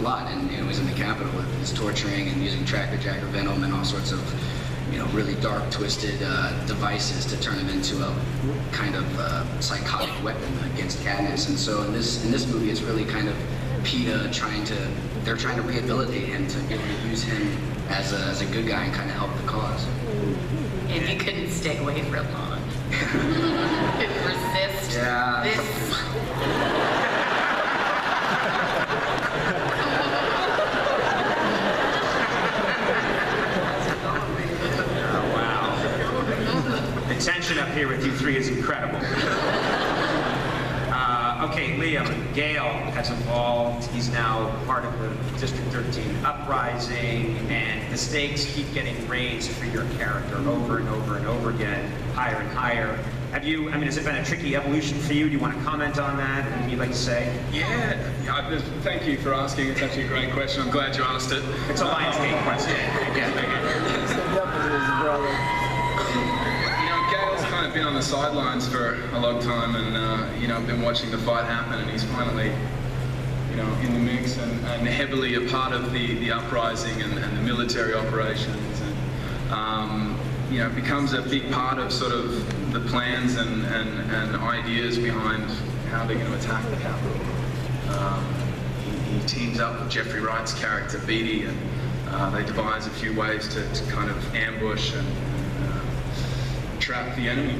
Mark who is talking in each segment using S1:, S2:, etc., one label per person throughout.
S1: lot, and he was in the Capitol with his torturing and using tracker jacker venom and all sorts of, you know, really dark, twisted devices to turn him into a kind of psychotic weapon against Katniss. And so in this movie, it's really kind of Peeta they're trying to rehabilitate him to be able to use him as a good guy and kind of help the cause.
S2: And you couldn't stay away for long. Couldn't resist this.
S3: The tension up here with you three is incredible. Okay, Liam, Gale has evolved. He's now part of the District 13 uprising, and the stakes keep getting raised for your character over and over and over again, higher and higher. Has it been a tricky evolution for you? Do you want to comment on that? Anything you'd like to say?
S4: Yeah, thank you for asking. It's actually a great question. I'm glad you asked it.
S3: It's a Lionsgate question.
S4: You know, Gale's kind of been on the sidelines for a long time, and you know, I've been watching the fight happen, and he's finally, you know, in the mix and heavily a part of the uprising and the military operations, and you know, becomes a big part of sort of the plans and ideas behind how they're going to attack the Capitol. He teams up with Jeffrey Wright's character Beetee, and they devise a few ways to kind of ambush and trap the enemy.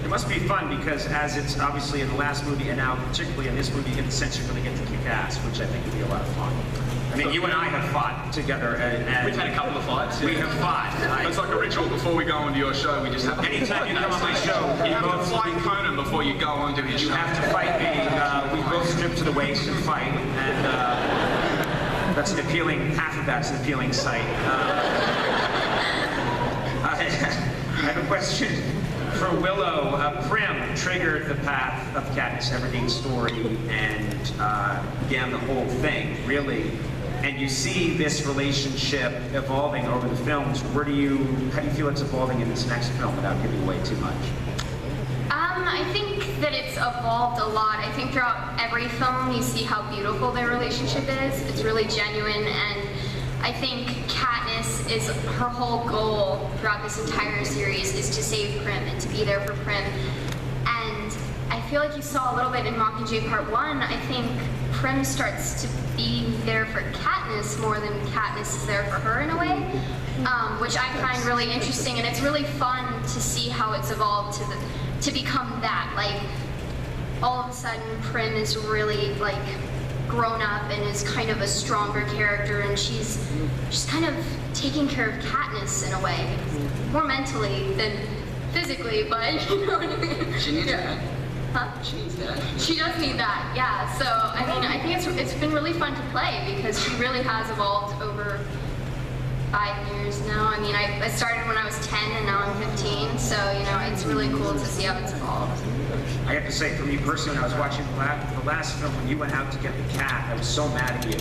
S3: It must be fun because, as it's obviously in the last movie and now particularly in this movie, you get the sense you're going to get to kick ass, which I think would be a lot of fun. I mean, you and I have fought together, and
S4: we've had a couple of fights.
S3: We have fought.
S4: It's like a ritual before we go onto your show. We just have.
S3: Anytime you come on my show,
S4: you have to fight Conan before you go onto his show.
S3: You have to fight me. We both strip to the waist and fight, and that's an appealing. Half of that's an appealing sight. I have a question for Willow. Prim triggered the path of Katniss Everdeen's story and began the whole thing, really. And you see this relationship evolving over the films. How do you feel it's evolving in this next film without giving away too much?
S5: I think that it's evolved a lot. I think throughout every film you see how beautiful their relationship is. It's really genuine, and I think Katniss her whole goal throughout this entire series is to save Prim and to be there for Prim. And I feel like you saw a little bit in Mockingjay Part 1. I think Prim starts to be there for Katniss more than Katniss is there for her in a way, which I find really interesting, and it's really fun to see how it's evolved to become that. Like, all of a sudden Prim is really like grown up and is kind of a stronger character, and she's kind of taking care of Katniss in a way, more mentally than physically, but you know what I mean?
S1: She needs that.
S5: Huh?
S1: She needs that.
S5: She does need that, yeah. So, I mean, I think it's been really fun to play because she really has evolved over 5 years now. I mean, I started when I was 10 and now I'm 15, so, you know, it's really cool to see how it's evolved.
S3: I have to say, for me personally, when I was watching the last film, when you went out to get the cat, I was so mad at you.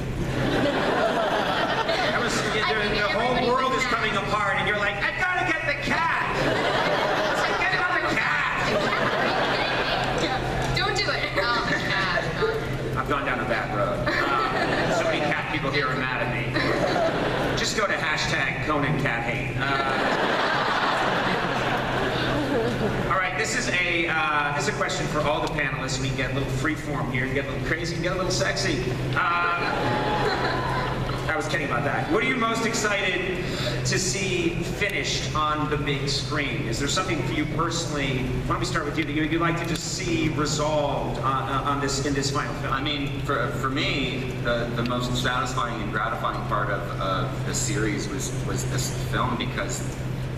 S3: The whole world is coming apart, and you're like, I gotta get the cat! It's like, get another cat!
S5: Don't do it. Oh, the cat.
S3: I've gone down a bad road. So many cat people here are mad at me. Just go to #ConanCatHate. All right, this is a question for all the panelists. We can get a little free form here, get a little crazy, get a little sexy. I was kidding about that. What are you most excited to see finished on the big screen? Is there something for you personally? Why don't we start with you that you'd like to just see resolved in this final film?
S6: I mean, for me, the most satisfying and gratifying part of the series was this film, because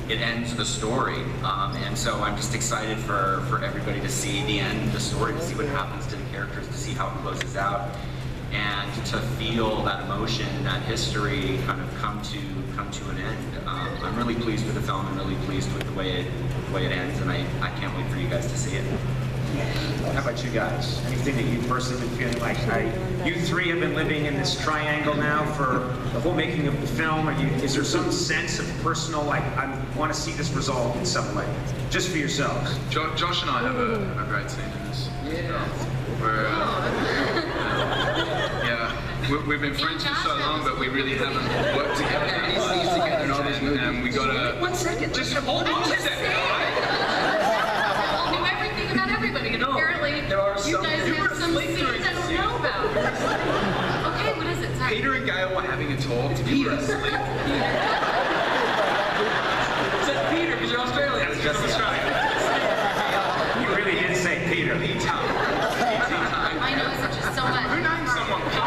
S6: it ends the story, and so I'm just excited for everybody to see the end of the story, to see what happens to the characters, to see how it closes out, and to feel that emotion, that history kind of come to an end. I'm really pleased with the film. I'm really pleased with the way it ends, and I can't wait for you guys to see it.
S3: How about you guys? Anything that you personally been feeling like? You three have been living in this triangle now for the whole making of the film. Is there some sense of personal, like, I want to see this resolved in some way, just for yourselves?
S4: Josh and I have a great scene in this.
S1: Yeah.
S4: Where, yeah. we've been friends for so long, but we really haven't worked together. And we gotta...
S2: 1 second.
S4: Just hold on a second, alright?
S2: I knew everything about everybody, and apparently
S1: there are
S2: you
S1: some
S2: guys have some scenes I don't know about. Okay, what is it? Sorry.
S4: Peter and Gale were having a talk. We were asleep.
S1: It said Peter because you're Australian.
S3: That's just Australia. You really did say Peter.
S2: My nose is just so much.
S4: Who named someone Peter?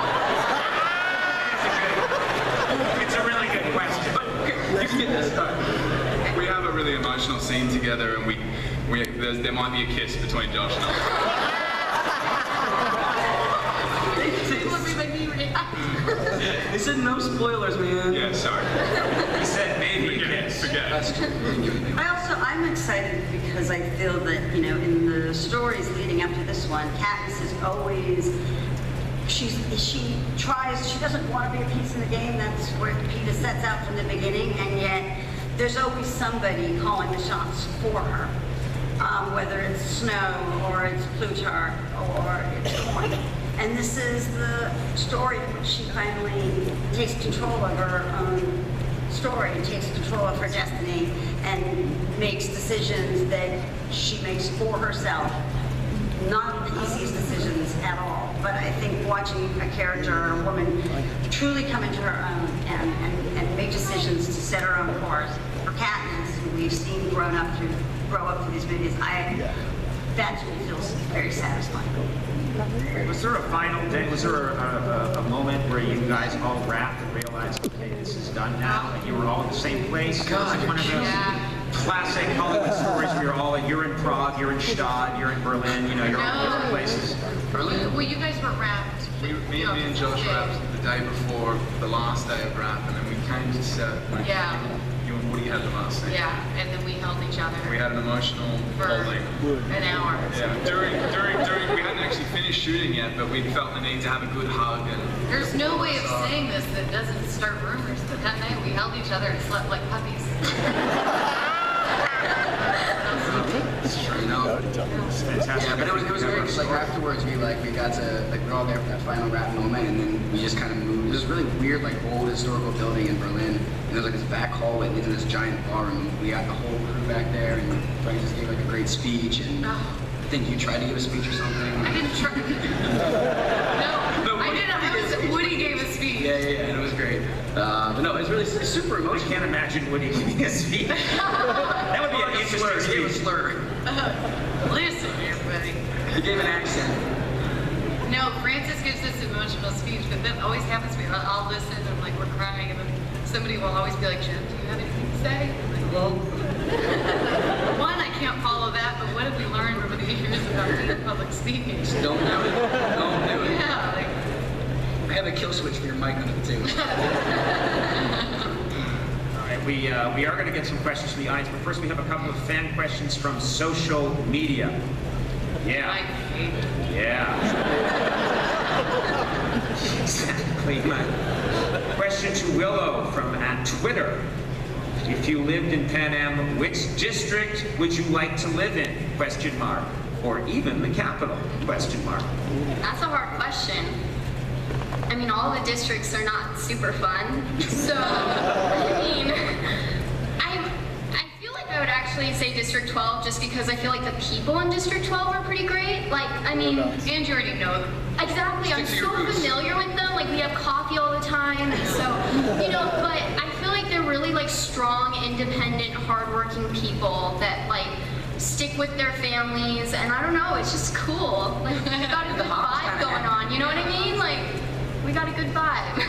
S3: It's a really good question.
S1: But you can get this started.
S4: We have a really emotional scene together, and there might be a kiss between Josh and I.
S1: They said no spoilers, man.
S4: Yeah, sorry.
S3: He said maybe a kiss.
S4: Forget it.
S7: I'm excited because I feel that, in the stories leading up to this one, Katniss is always, she doesn't want to be a piece in the game. That's where Peeta sets out from the beginning, and yet there's always somebody calling the shots for her. Whether it's Snow, or it's Plutarch, or it's Conan. And this is the story in which she finally takes control of her own story, takes control of her destiny, and makes decisions that she makes for herself. Not the easiest decisions at all, but I think watching a character, a woman, truly come into her own and make decisions to set her own course. For Katniss, who we've seen grow up through these movies, that to me feels very satisfying.
S3: Was there a final day? Was there a moment where you guys all wrapped and realized, okay, this is done now, and you were all in the same place?
S1: God,
S3: One of those classic Hollywood stories where you're in Prague, you're in Stade, you're in Berlin, you're all different places.
S2: Well, you guys were wrapped.
S4: Me and Josh wrapped the day before the last day of wrap, and then we came to set.
S2: Yeah.
S4: You and Woody had the last scene.
S2: Yeah, and then we held each other
S4: We had an emotional
S2: for
S4: holding.
S2: an hour.
S4: Yeah, during, we hadn't actually finished shooting yet, but we felt the need to have a good hug. And
S2: There's no way of saying this that doesn't start rumors, but that night we held each other and slept like puppies.
S3: Fantastic.
S1: Yeah, but it was great because afterwards we got to we're all there for that final rap moment, and then we just kind of moved. This really weird old historical building in Berlin, and there's this back hallway leading to this giant ballroom. We got the whole crew back there, and Frank just gave a great speech, and I think you tried to give a speech or something.
S2: I didn't try. No, I didn't. Woody gave a speech.
S1: Yeah, and it was great. But no, it's really super
S3: I
S1: emotional.
S3: can't imagine Woody giving a speech. That would be an interesting
S1: He gave a
S3: speech.
S1: slur.
S2: Listen, everybody.
S1: He gave an accent.
S2: No, Francis gives this emotional speech, but that always happens to me. I'll listen and we're crying, and then somebody will always be like, "Jen, do you have anything to say?" I'm like, well, one, I can't follow that, but what have we learned over the years about being public speaking?
S1: Don't do it. Don't do it.
S2: Yeah,
S1: I have a kill switch for your mic on it too.
S3: All right, we are going to get some questions from the audience, but first we have a couple of fan questions from social media.
S2: I
S3: Yeah.
S2: hate it.
S3: Yeah. Exactly. Question to Willow from @Twitter. If you lived in Pan Am, which district would you like to live in? ? Or even the capital? ?
S5: That's a hard question. I mean, all the districts are not super fun. So, I feel like I would actually say District 12 just because I feel like the people in District 12 are pretty great.
S2: And you already know them.
S5: Exactly, I'm
S4: Stick to your
S5: so
S4: roots.
S5: familiar with them. We have coffee all the time, and so, but I feel like they're really strong, independent, hardworking people that stick with their families, and I don't know, it's just cool. We got a good vibe going on, you know what I mean? We got a good vibe.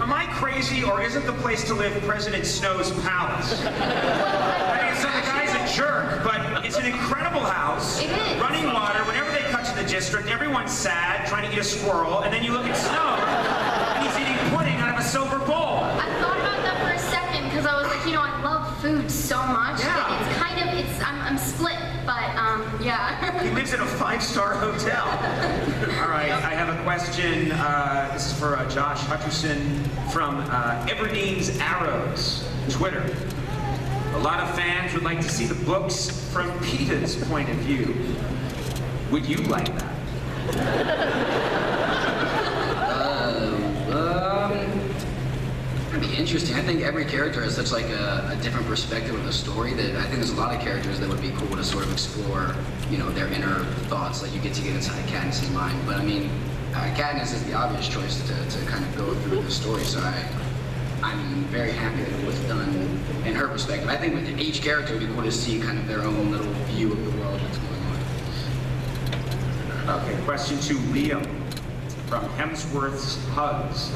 S3: Am I crazy, or isn't the place to live President Snow's palace? So the guy's a jerk, but it's an incredible house.
S5: It is.
S3: Running water. Whenever they cut to the district, everyone's sad, trying to eat a squirrel, and then you look at Snow, and he's eating pudding out of a silver bowl.
S5: I thought about that for a second, because I was like, I love food so much.
S3: Yeah.
S5: That I'm split, but yeah.
S3: He lives in a 5-star hotel. All right, I have a question. This is for Josh Hutcherson from Everdeen's Arrows, Twitter. A lot of fans would like to see the books from Peeta's point of view. Would you like that?
S1: interesting. I think every character has such like a different perspective of the story that I think there's a lot of characters that would be cool to sort of explore, you know, their inner thoughts. Like you get to get inside Katniss's mind. But I mean, Katniss is the obvious choice to kind of go through the story. So I'm very happy that it was done in her perspective. I think with each character, it would be cool to see kind of their own little view of the world that's going on.
S3: Okay, question to Liam from Hemsworth's Hugs.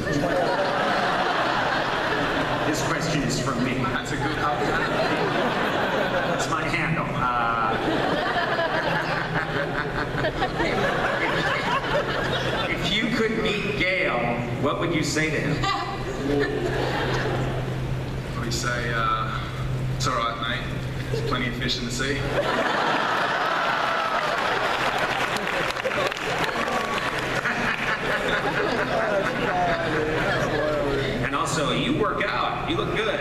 S3: This question is from me.
S4: That's a good hug.
S3: That's my handle. If you could meet Gale, what would you say to him?
S4: We say, it's all right, mate. There's plenty of fish in the sea.
S3: And also, you work out. You look good.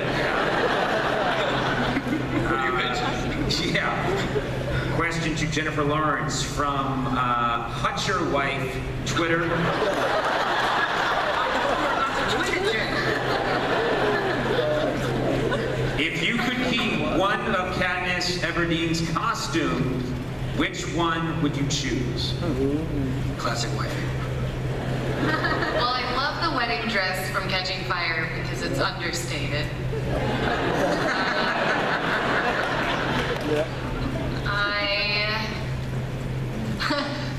S4: What do you mention?
S3: Yeah. Question to Jennifer Lawrence from Hutcher Wife Twitter. If you could keep one of Katniss Everdeen's costumes, which one would you choose?
S1: Classic white.
S2: Well, I love the wedding dress from Catching Fire because it's understated.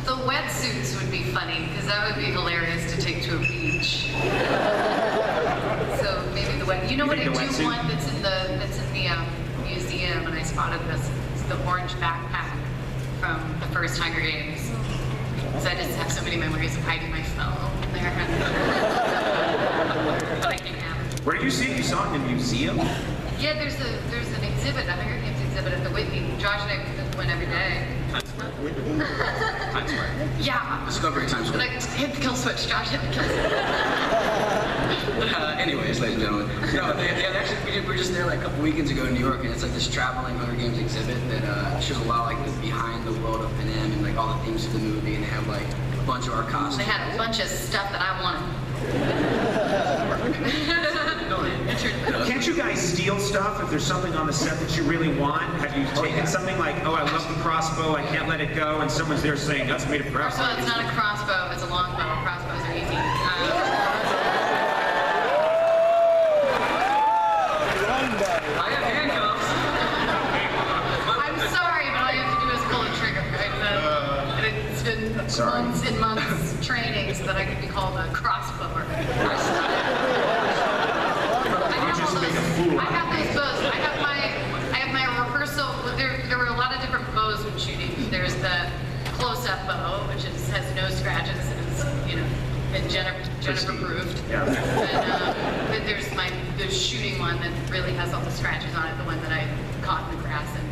S2: The wetsuits would be funny because that would be hilarious to take to a beach. So maybe the wet. You know what I do
S3: wetsuit?
S2: want that's in the museum, and I spotted this. It's the orange backpack from the first Hunger Games. So I just have so many memories of hiding my phone there. But I can't have it.
S3: Where did you see it? You saw it in the museum?
S2: Yeah, there's an exhibit, a Hunger Games exhibit at the Whitney. Josh and I went every day. Yeah.
S1: Discovery Times Square.
S2: Like, hit the kill switch, Josh, hit the kill switch.
S1: Anyways, ladies and gentlemen, no, actually, we were just there like a couple weekends ago in New York, and it's like this traveling Hunger Games exhibit that shows a lot like the behind the world of Panem and like all the themes of the movie, and they have like a bunch of our costumes.
S2: They had a bunch of stuff that I wanted.
S3: Can't you guys steal stuff if there's something on the set that you really want? Have you taken something like, oh, I love the crossbow, I can't let it go, and someo's there saying, that's made of
S2: First
S3: crossbow.
S2: of all, it's not a crossbow, it's a longbow. Crossbows are easy.
S1: I have handcuffs.
S2: I'm sorry, but all you have to do is pull a trigger. And it's been months and months training so that I could be called a crossbower. I have those bows. I have my rehearsal. There were a lot of different bows when shooting. There's the close-up bow, which has no scratches and is, you know, been Jennifer proved.
S3: Yeah.
S2: But there's the shooting one that really has all the scratches on it. The one that I caught in the grass and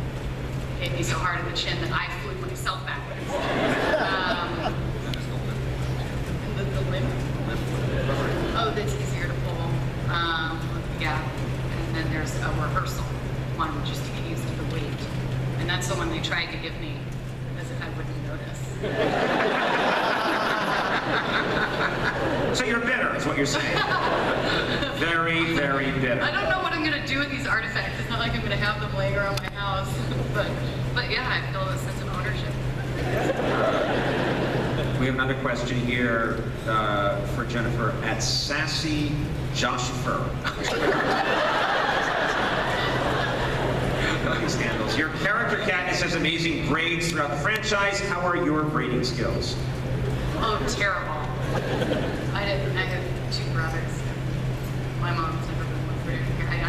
S2: hit me so hard in the chin that I flew myself backwards. The limb. Oh, that's easier to pull. Yeah. And then there's a rehearsal one just to get used to the weight. And that's the one they tried to give me as if I wouldn't notice.
S3: So you're bitter, is what you're saying. Very, very bitter.
S2: I don't know what I'm going to do with these artifacts. It's not like I'm going to have them laying around my house. But yeah, I feel a sense of ownership.
S3: We have another question here for Jennifer at Sassy Joshua. Scandals. Your character Katniss has amazing braids throughout the franchise. How are your braiding skills?
S2: Oh, terrible. I have two brothers. My mom's never been one braiding hair. I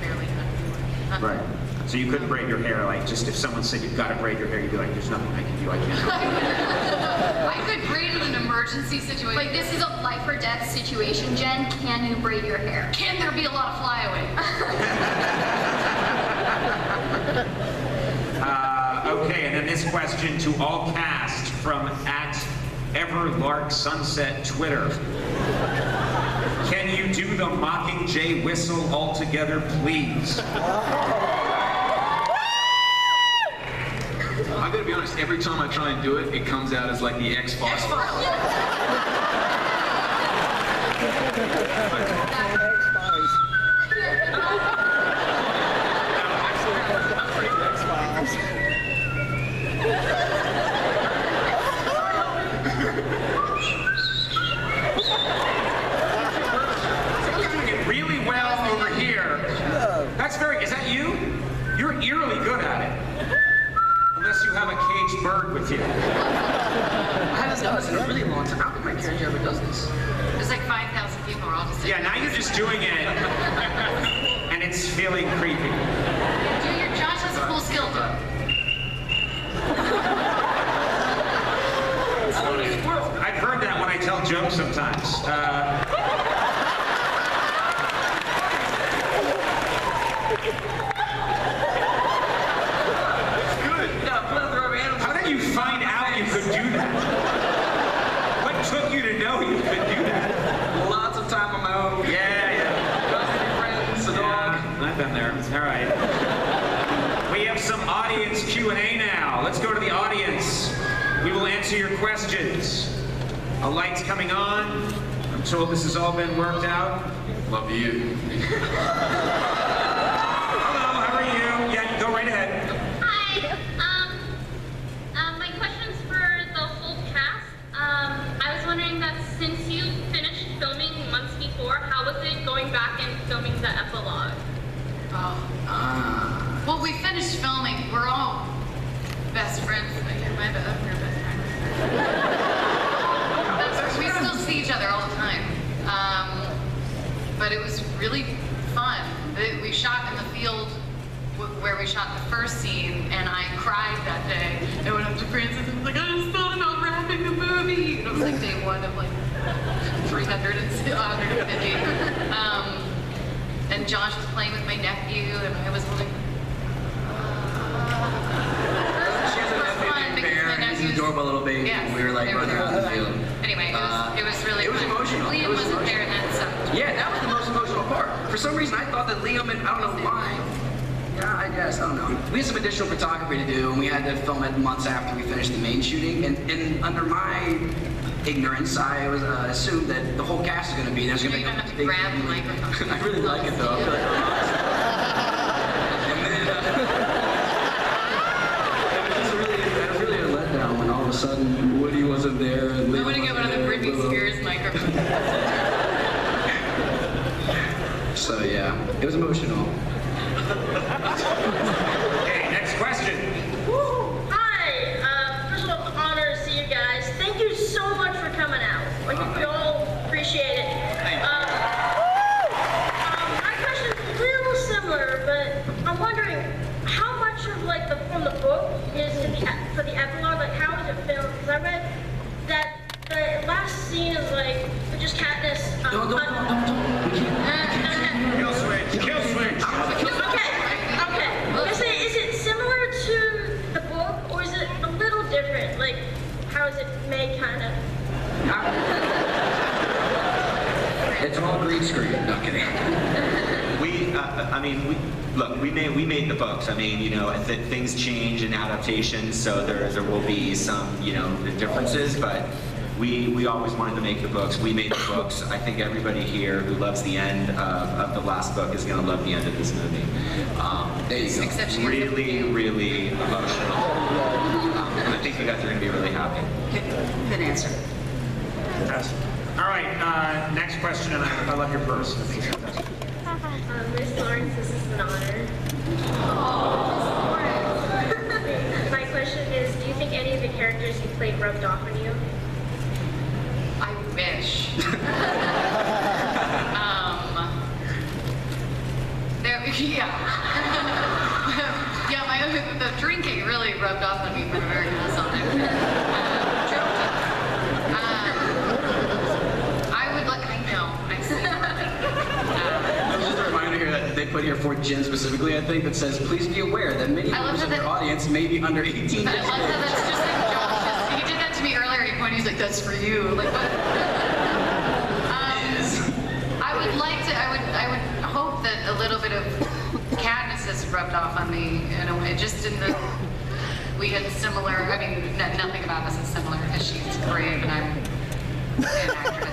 S2: barely have one.
S3: Right. So you couldn't braid your hair, like, just if someone said you've got to braid your hair, you'd be like, there's nothing I can do, I can't help
S2: I could braid in an emergency situation.
S5: Like, this is a life or death situation, Jen. Can you braid your hair?
S2: Can there be a lot of flyaway?
S3: Okay, and then this question to all cast from @EverlarkSunset Twitter. Can you do the Mockingjay Whistle all together, please?
S4: I gotta be honest, every time I try and do it, it comes out as like the X-Files.
S1: character ever does this.
S2: There's like 5,000 people are all just
S3: Yeah, now you're just doing it, and it's feeling creepy.
S2: Josh has a cool skill to it.
S3: I've heard that when I tell jokes sometimes. How did you find out you could do that? What took you to know you could do that?
S1: Lots of time on my own.
S3: Yeah.
S1: Friends, a dog.
S3: Yeah, I've been there. All right. We have some audience Q&A now. Let's go to the audience. We will answer your questions. A light's coming on. I'm told this has all been worked out.
S4: Love you.
S3: Hello, how are you? Yeah, go right ahead.
S8: Hi. My question's for the whole cast. I was wondering that since you finished filming months before, how was it going back and filming the epilogue?
S2: Well, we finished filming. We're all best friends. You're my best friend. We still see each other all the time. But it was really fun. We shot in the field where we shot the first scene, and I cried that day. I went up to Francis and was like, I just thought about wrapping the movie. And it was like day one of like 350. And Josh was playing with my nephew, and I was like,
S1: She has a nephew named Bear, and he's an adorable little baby.
S2: yes,
S1: And we were like
S2: they
S1: running around the field.
S2: Anyway, it was really
S1: it was
S2: fun.
S1: emotional.
S2: Liam
S1: It was
S2: wasn't
S1: emotional.
S2: there, and that sucked.
S1: Yeah, that was the most emotional part. For some reason, I thought that Liam and I don't know why. Yeah, I guess, I don't know. We had some additional photography to do, and we had to film it months after we finished the main shooting. And under my ignorance, I was assumed that the whole cast is going to be there. There's going to be
S2: You don't have to
S1: big-
S2: grab the microphone.
S1: I really like it though. I feel like and then, it was really a letdown when all of a sudden Woody wasn't there. And
S2: I want to get one of the Britney Spears microphones.
S1: So yeah, it was emotional.
S3: Okay, next question.
S8: Hi. First of all, it's an honor to see you guys. Thank you so much for coming out. Like, we all appreciate it. My question's a little similar, but I'm wondering how much of like from the book is in for the epilogue. Like, how is it filmed? Because I read that the last scene is like just Katniss.
S1: Don't.
S3: Kill switch. Kill switch.
S8: Okay. Is it similar to the book, or is it a little different? Like, how is it made, kind of?
S1: It's all green screen. No kidding.
S6: We made the books. I mean, things change in adaptations, so there will be some, differences, but we always wanted to make the books. We made the books. I think everybody here who loves the end of the last book is going to love the end of this movie.
S1: There you go.
S2: Except she
S6: Really, really emotional. And I think you guys are going to be really happy.
S7: Good answer.
S3: Fantastic. All right, next question, and I love your purse. I think it's fantastic.
S8: Miss Lawrence, this is an honor. My question is, do you think any of the characters you played rubbed off on you?
S2: I wish. The drinking really rubbed off on me for a very long time. I would like, I know, I see.
S1: Just a reminder here that they put here for Jen specifically, I think, that says, please be aware that many members of your audience may be under 18 years
S2: I love
S1: old.
S2: that that's just like Josh's. He did that to me earlier. He pointed, he's like, that's for you. Like, what? I would like to, I would hope that a little bit of Katniss has rubbed off on me in a way, just in the, we had similar, I mean, nothing about us is similar, because she's great and I'm an actress.